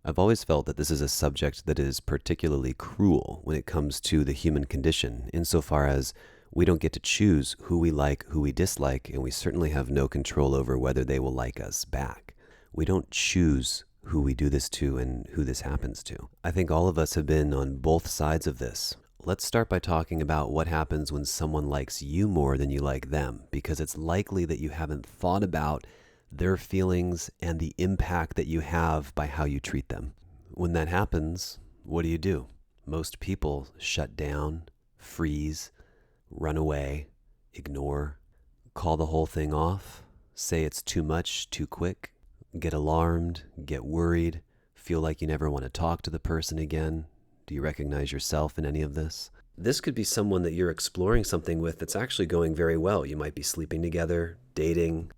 I've always felt that this is a subject that is particularly cruel when it comes to the human condition, insofar as we don't get to choose who we like, who we dislike, and we certainly have no control over whether they will like us back. We don't choose who we do this to and who this happens to. I think all of us have been on both sides of this. Let's start by talking about what happens when someone likes you more than you like them, because it's likely that you haven't thought about their feelings and the impact that you have by how you treat them. When that happens, what do? Most people shut down, freeze, run away, ignore, call the whole thing off, say it's too much, too quick, get alarmed, get worried, feel like you never want to talk to the person again. Do you recognize yourself in any of this? This could be someone that you're exploring something with that's actually going very well. You might be sleeping together, dating,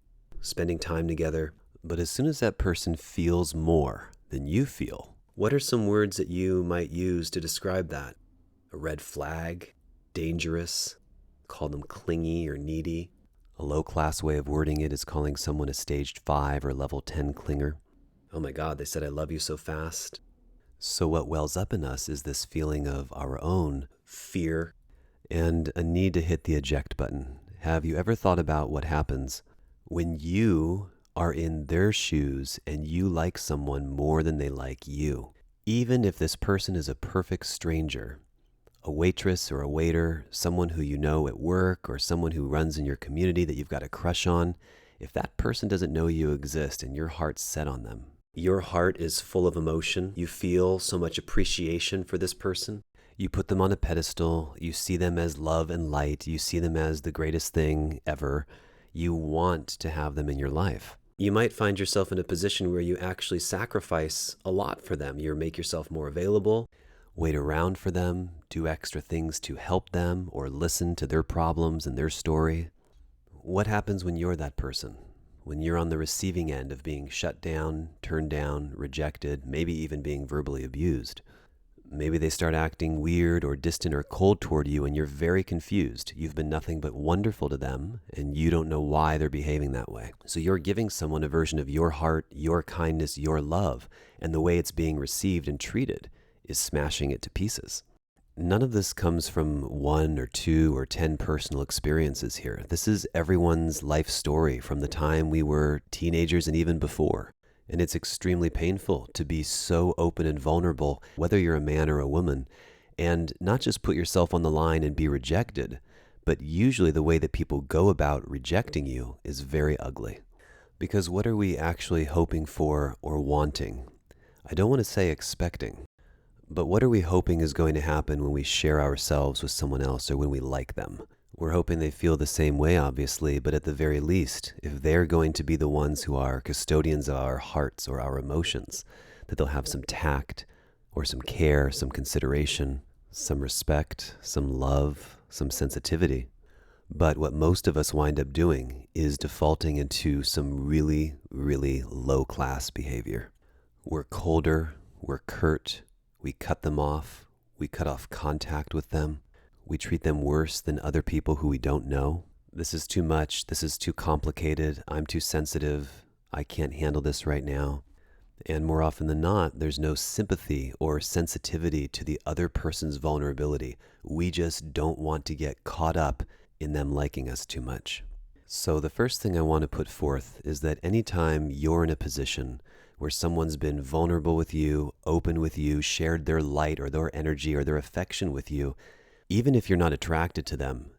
spending time together. But as soon as that person feels more than you feel, what are some words that you might use to describe that? A red flag, dangerous, call them clingy or needy. A low-class way of wording it is calling someone a stage 5 or level 10 clinger. Oh my God, they said I love you so fast. So what wells up in us is this feeling of our own fear and a need to hit the eject button. Have you ever thought about what happens when you are in their shoes and you like someone more than they like you? Even if this person is a perfect stranger, a waitress or a waiter, someone who you know at work or someone who runs in your community that you've got a crush on, if that person doesn't know you exist and your heart's set on them, your heart is full of emotion. You feel so much appreciation for this person. You put them on a pedestal. You see them as love and light. You see them as the greatest thing ever. You want to have them in your life. You might find yourself in a position where you actually sacrifice a lot for them. You make yourself more available, wait around for them, do extra things to help them or listen to their problems and their story. What happens when you're that person? When you're on the receiving end of being shut down, turned down, rejected, maybe even being verbally abused. Maybe they start acting weird or distant or cold toward you and you're very confused. You've been nothing but wonderful to them and you don't know why they're behaving that way. So you're giving someone a version of your heart, your kindness, your love, and the way it's being received and treated is smashing it to pieces. None of this comes from 1 or 2 or 10 personal experiences here. This is everyone's life story from the time we were teenagers and even before. And it's extremely painful to be so open and vulnerable, whether you're a man or a woman, and not just put yourself on the line and be rejected, but usually the way that people go about rejecting you is very ugly. Because what are we actually hoping for or wanting? I don't want to say expecting. But what are we hoping is going to happen when we share ourselves with someone else or when we like them? We're hoping they feel the same way, obviously, but at the very least, if they're going to be the ones who are custodians of our hearts or our emotions, that they'll have some tact or some care, some consideration, some respect, some love, some sensitivity. But what most of us wind up doing is defaulting into some really, really low-class behavior. We're colder, we're curt, we cut them off. We cut off contact with them. We treat them worse than other people who we don't know. This is too much. This is too complicated. I'm too sensitive. I can't handle this right now. And more often than not, there's no sympathy or sensitivity to the other person's vulnerability. We just don't want to get caught up in them liking us too much. So the first thing I want to put forth is that anytime you're in a position where someone's been vulnerable with you, open with you, shared their light or their energy or their affection with you, even if you're not attracted to them,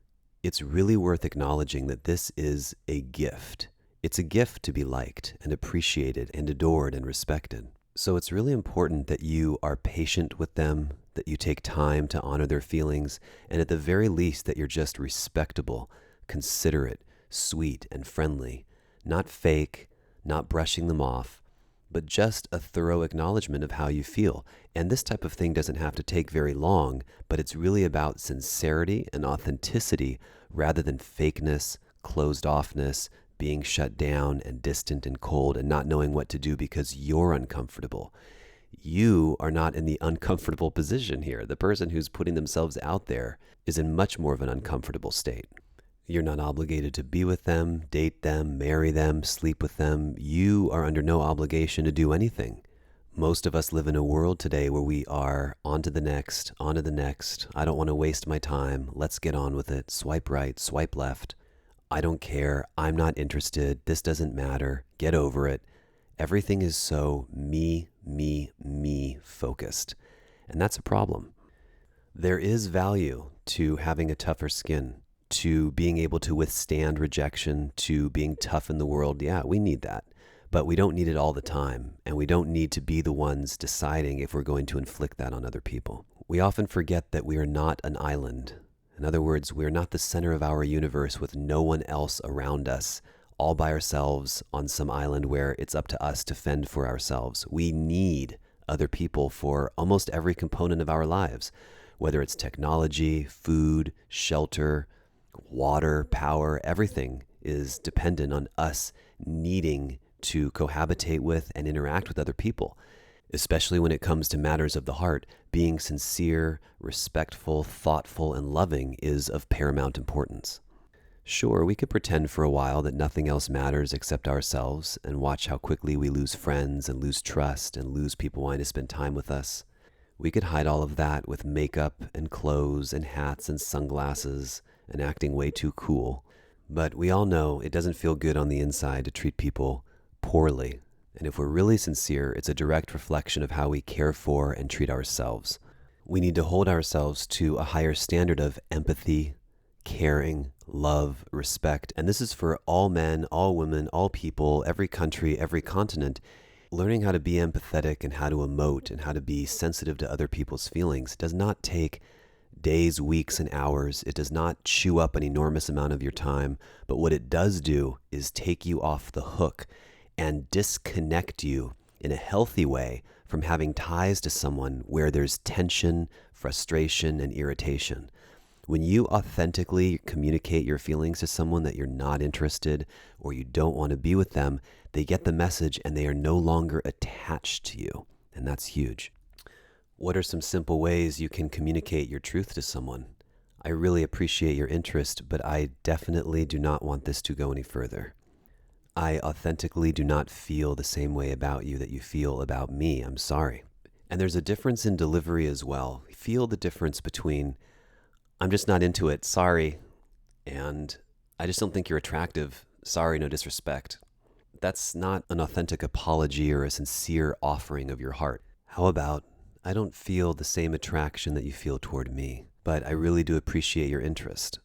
it's really worth acknowledging that this is a gift. It's a gift to be liked and appreciated and adored and respected. So it's really important that you are patient with them, that you take time to honor their feelings, and at the very least that you're just respectable, considerate, sweet, and friendly, not fake, not brushing them off, but just a thorough acknowledgement of how you feel. And this type of thing doesn't have to take very long, but it's really about sincerity and authenticity rather than fakeness, closed offness, being shut down and distant and cold and not knowing what to do because you're uncomfortable. You are not in the uncomfortable position here. The person who's putting themselves out there is in much more of an uncomfortable state. You're not obligated to be with them, date them, marry them, sleep with them. You are under no obligation to do anything Most of us live in a world today where we are on to the next, on to the next. I don't want to waste my time. Let's get on with it. Swipe right, swipe left. I don't care. I'm not interested. This doesn't matter. Get over it. Everything is so me focused. And that's a problem. There is value to having a tougher skin, to being able to withstand rejection, to being tough in the world. Yeah, we need that. But we don't need it all the time, and we don't need to be the ones deciding if we're going to inflict that on other people. We often forget that we are not an island. In other words, we are not the center of our universe with no one else around us, all by ourselves on some island where it's up to us to fend for ourselves. We need other people for almost every component of our lives, whether it's technology, food, shelter, water, power. Everything is dependent on us needing to cohabitate with and interact with other people, especially when it comes to matters of the heart. Being sincere, respectful, thoughtful, and loving is of paramount importance. Sure, we could pretend for a while that nothing else matters except ourselves and watch how quickly we lose friends and lose trust and lose people wanting to spend time with us. We could hide all of that with makeup and clothes and hats and sunglasses and acting way too cool. But we all know it doesn't feel good on the inside to treat people poorly. And if we're really sincere, it's a direct reflection of how we care for and treat ourselves. We need to hold ourselves to a higher standard of empathy, caring, love, respect. And this is for all men, all women, all people, every country, every continent. Learning how to be empathetic and how to emote and how to be sensitive to other people's feelings does not take days, weeks, and hours. It does not chew up an enormous amount of your time. But what it does do is take you off the hook and disconnect you in a healthy way from having ties to someone where there's tension, frustration, and irritation. When you authentically communicate your feelings to someone that you're not interested or you don't want to be with them, they get the message and they are no longer attached to you. And that's huge. What are some simple ways you can communicate your truth to someone? I really appreciate your interest, but I definitely do not want this to go any further. I authentically do not feel the same way about you that you feel about me. I'm sorry. And there's a difference in delivery as well. Feel the difference between, I'm just not into it, sorry, and I just don't think you're attractive, sorry, no disrespect. That's not an authentic apology or a sincere offering of your heart. How about, I don't feel the same attraction that you feel toward me, but I really do appreciate your interest.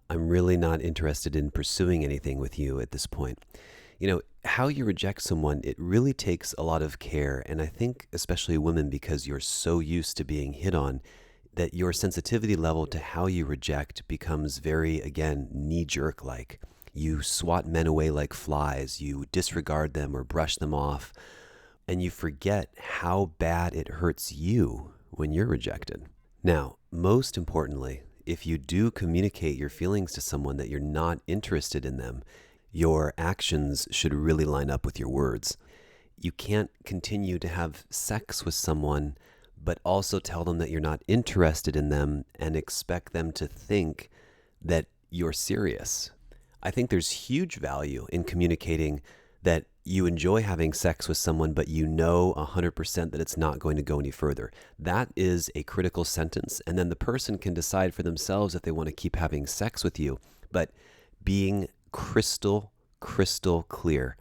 I'm really not interested in pursuing anything with you at this point. You know, how you reject someone, it really takes a lot of care. And I think especially women, because you're so used to being hit on, that your sensitivity level to how you reject becomes very, again, knee-jerk like. You swat men away like flies. You disregard them or brush them off. And you forget how bad it hurts you when you're rejected. Now, most importantly, if you do communicate your feelings to someone that you're not interested in them, your actions should really line up with your words. You can't continue to have sex with someone, but also tell them that you're not interested in them and expect them to think that you're serious. I think there's huge value in communicating that you enjoy having sex with someone, but you know 100% that it's not going to go any further. That is a critical sentence. And then the person can decide for themselves if they want to keep having sex with you. But being crystal clear,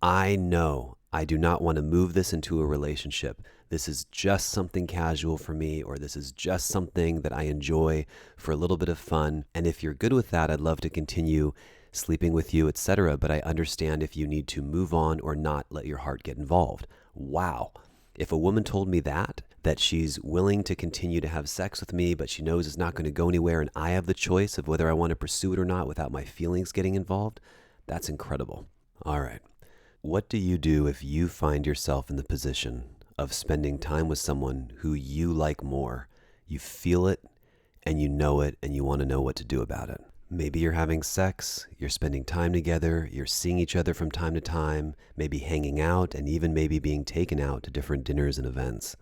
I know I do not want to move this into a relationship. This is just something casual for me, or this is just something that I enjoy for a little bit of fun. And if you're good with that, I'd love to continue sleeping with you, etc. But I understand if you need to move on or not let your heart get involved. Wow. If a woman told me that she's willing to continue to have sex with me, but she knows it's not going to go anywhere and I have the choice of whether I want to pursue it or not without my feelings getting involved, that's incredible. All right. What do you do if you find yourself in the position of spending time with someone who you like more? You feel it and you know it and you want to know what to do about it. Maybe you're having sex, you're spending time together, you're seeing each other from time to time, maybe hanging out, and even maybe being taken out to different dinners and events.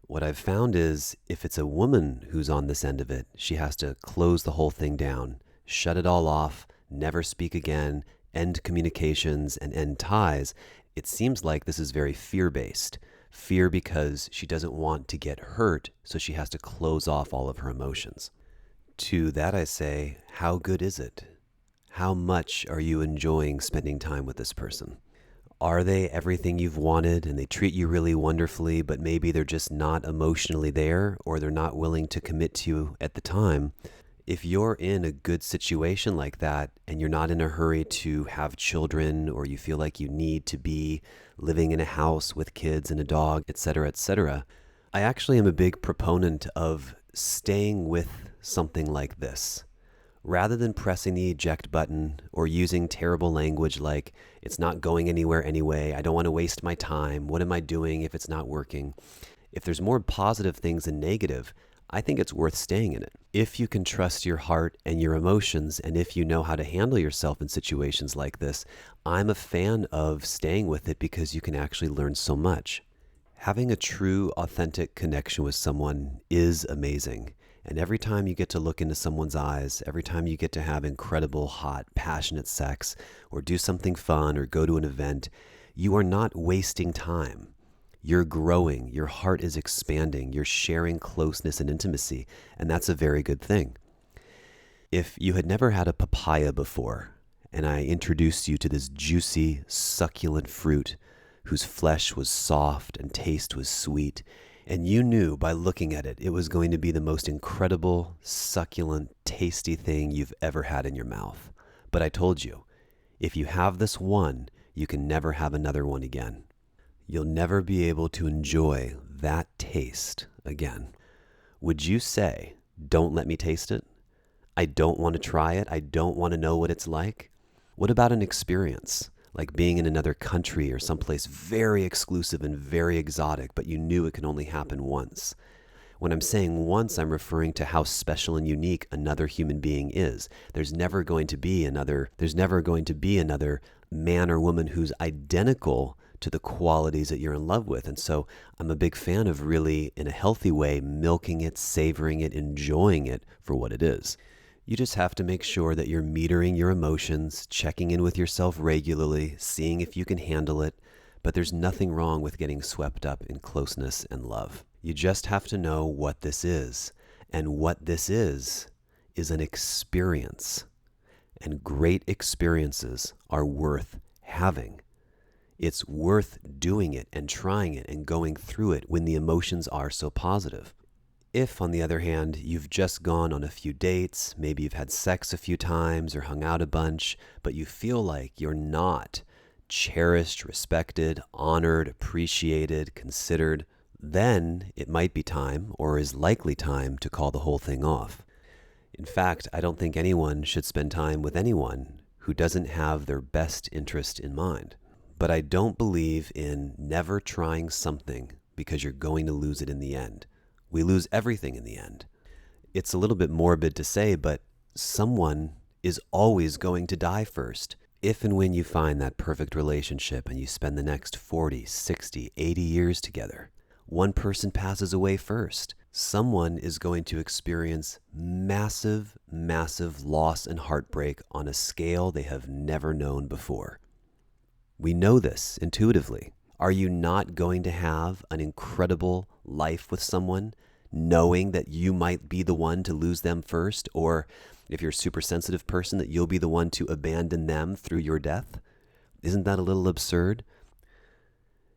What I've found is if it's a woman who's on this end of it, she has to close the whole thing down, shut it all off, never speak again, end communications and end ties. It seems like this is very fear-based. Fear because she doesn't want to get hurt, so she has to close off all of her emotions. To that I say, how good is it? How much are you enjoying spending time with this person? Are they everything you've wanted and they treat you really wonderfully, but maybe they're just not emotionally there, or they're not willing to commit to you at the time? If you're in a good situation like that and you're not in a hurry to have children, or you feel like you need to be living in a house with kids and a dog, etc., I actually am a big proponent of staying with something like this. Rather than pressing the eject button or using terrible language like, it's not going anywhere anyway, I don't want to waste my time, what am I doing if it's not working? If there's more positive things than negative, I think it's worth staying in it. If you can trust your heart and your emotions, and if you know how to handle yourself in situations like this, I'm a fan of staying with it because you can actually learn so much. Having a true, authentic connection with someone is amazing. And every time you get to look into someone's eyes, every time you get to have incredible, hot, passionate sex, or do something fun, or go to an event, you are not wasting time. You're growing, your heart is expanding, you're sharing closeness and intimacy, and that's a very good thing. If you had never had a papaya before, and I introduced you to this juicy, succulent fruit whose flesh was soft and taste was sweet, and you knew by looking at it, it was going to be the most incredible, succulent, tasty thing you've ever had in your mouth. But I told you, if you have this one, you can never have another one again. You'll never be able to enjoy that taste again. Would you say, don't let me taste it? I don't want to try it. I don't want to know what it's like. What about an experience? Like being in another country or someplace very exclusive and very exotic, but you knew it can only happen once. When I'm saying once, I'm referring to how special and unique another human being is. There's never going to be another man or woman who's identical to the qualities that you're in love with. And so I'm a big fan of really, in a healthy way, milking it, savoring it, enjoying it for what it is. You just have to make sure that you're metering your emotions, checking in with yourself regularly, seeing if you can handle it. But there's nothing wrong with getting swept up in closeness and love. You just have to know what this is. And what this is an experience. And great experiences are worth having. It's worth doing it and trying it and going through it when the emotions are so positive. If, on the other hand, you've just gone on a few dates, maybe you've had sex a few times or hung out a bunch, but you feel like you're not cherished, respected, honored, appreciated, considered, then it might be time, or is likely time, to call the whole thing off. In fact, I don't think anyone should spend time with anyone who doesn't have their best interest in mind. But I don't believe in never trying something because you're going to lose it in the end. We lose everything in the end. It's a little bit morbid to say, but someone is always going to die first. If and when you find that perfect relationship and you spend the next 40, 60, 80 years together, one person passes away first. Someone is going to experience massive, massive loss and heartbreak on a scale they have never known before. We know this intuitively. Are you not going to have an incredible life with someone, knowing that you might be the one to lose them first, or if you're a super sensitive person, that you'll be the one to abandon them through your death? Isn't that a little absurd?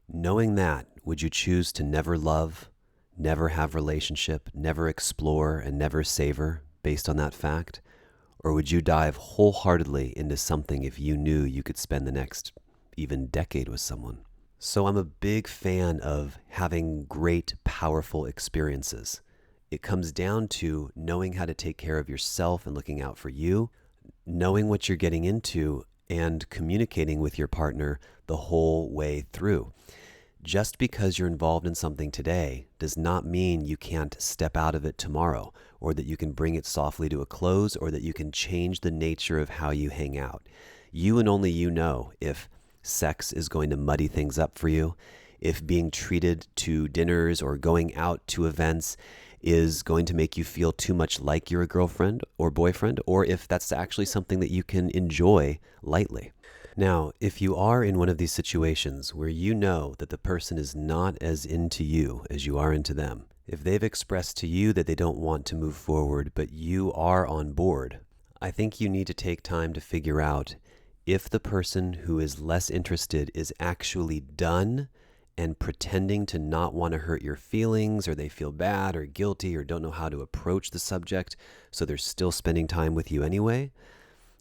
Knowing that, would you choose to never love, never have relationship, never explore, and never savor based on that fact? Or would you dive wholeheartedly into something if you knew you could spend the next even decade with someone? So I'm a big fan of having great, powerful experiences. It comes down to knowing how to take care of yourself and looking out for you, knowing what you're getting into, and communicating with your partner the whole way through. Just because you're involved in something today does not mean you can't step out of it tomorrow, or that you can bring it softly to a close, or that you can change the nature of how you hang out. You and only you know if sex is going to muddy things up for you, if being treated to dinners or going out to events is going to make you feel too much like you're a girlfriend or boyfriend, or if that's actually something that you can enjoy lightly. Now, if you are in one of these situations where you know that the person is not as into you as you are into them, if they've expressed to you that they don't want to move forward, but you are on board, I think you need to take time to figure out if the person who is less interested is actually done and pretending to not want to hurt your feelings, or they feel bad or guilty or don't know how to approach the subject, so they're still spending time with you anyway.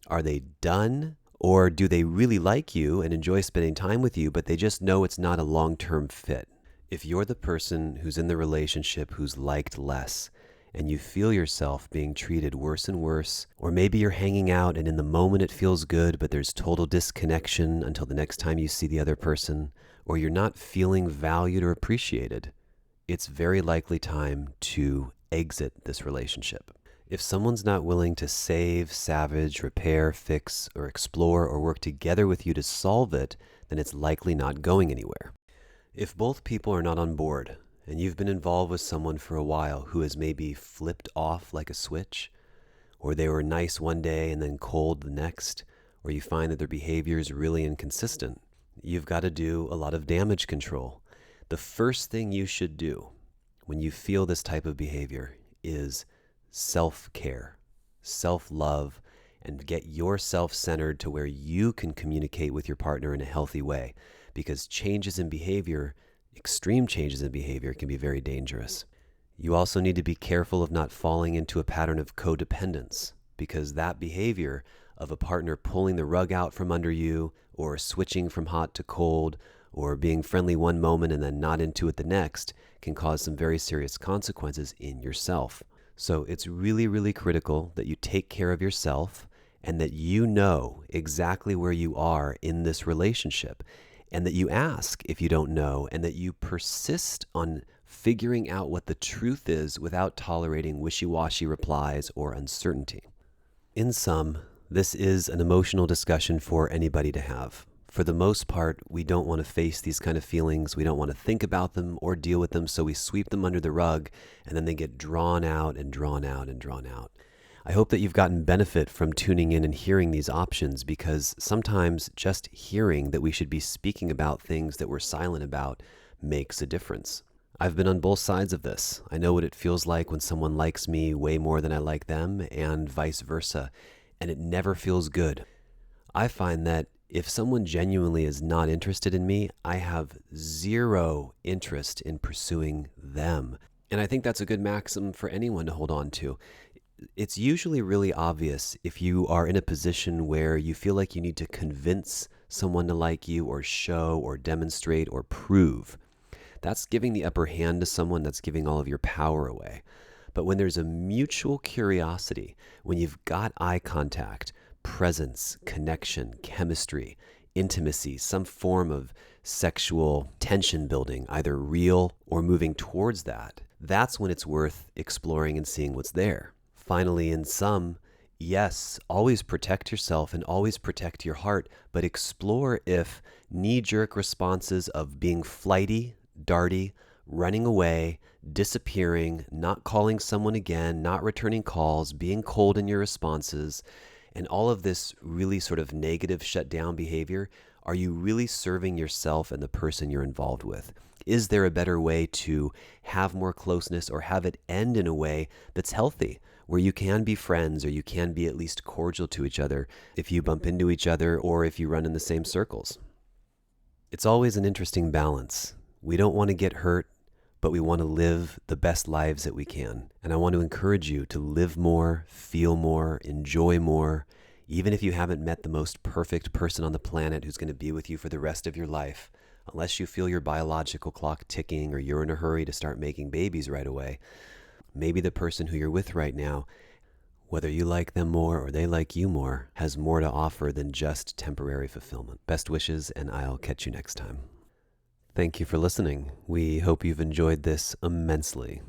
Are they done? Or do they really like you and enjoy spending time with you, but they just know it's not a long-term fit? If you're the person who's in the relationship who's liked less, and you feel yourself being treated worse and worse, or maybe you're hanging out and in the moment it feels good, but there's total disconnection until the next time you see the other person, or you're not feeling valued or appreciated, it's very likely time to exit this relationship. If someone's not willing to save, salvage, repair, fix, or explore, or work together with you to solve it, then it's likely not going anywhere. If both people are not on board, and you've been involved with someone for a while who has maybe flipped off like a switch, or they were nice one day and then cold the next, or you find that their behavior is really inconsistent, you've got to do a lot of damage control. The first thing you should do when you feel this type of behavior is self-care, self-love, and get yourself centered to where you can communicate with your partner in a healthy way, because changes in behavior, extreme changes in behavior, can be very dangerous. You also need to be careful of not falling into a pattern of codependence, because that behavior of a partner pulling the rug out from under you, or switching from hot to cold, or being friendly one moment and then not into it the next, can cause some very serious consequences in yourself. So it's really, really critical that you take care of yourself and that you know exactly where you are in this relationship, and that you ask if you don't know, and that you persist on figuring out what the truth is without tolerating wishy-washy replies or uncertainty. In sum, this is an emotional discussion for anybody to have. For the most part, we don't want to face these kind of feelings. We don't want to think about them or deal with them, so we sweep them under the rug, and then they get drawn out and drawn out and drawn out. I hope that you've gotten benefit from tuning in and hearing these options, because sometimes just hearing that we should be speaking about things that we're silent about makes a difference. I've been on both sides of this. I know what it feels like when someone likes me way more than I like them, and vice versa, and it never feels good. I find that if someone genuinely is not interested in me, I have zero interest in pursuing them. And I think that's a good maxim for anyone to hold on to. It's usually really obvious if you are in a position where you feel like you need to convince someone to like you, or show, or demonstrate, or prove. That's giving the upper hand to someone. That's giving all of your power away. But when there's a mutual curiosity, when you've got eye contact, presence, connection, chemistry, intimacy, some form of sexual tension building, either real or moving towards that, that's when it's worth exploring and seeing what's there. Finally, in sum, yes, always protect yourself and always protect your heart, but explore if knee-jerk responses of being flighty, darty, running away, disappearing, not calling someone again, not returning calls, being cold in your responses, and all of this really sort of negative shutdown behavior, are you really serving yourself and the person you're involved with? Is there a better way to have more closeness, or have it end in a way that's healthy, where you can be friends, or you can be at least cordial to each other if you bump into each other or if you run in the same circles? It's always an interesting balance. We don't want to get hurt, but we want to live the best lives that we can. And I want to encourage you to live more, feel more, enjoy more, even if you haven't met the most perfect person on the planet who's going to be with you for the rest of your life. Unless you feel your biological clock ticking, or you're in a hurry to start making babies right away, maybe the person who you're with right now, whether you like them more or they like you more, has more to offer than just temporary fulfillment. Best wishes, and I'll catch you next time. Thank you for listening. We hope you've enjoyed this immensely.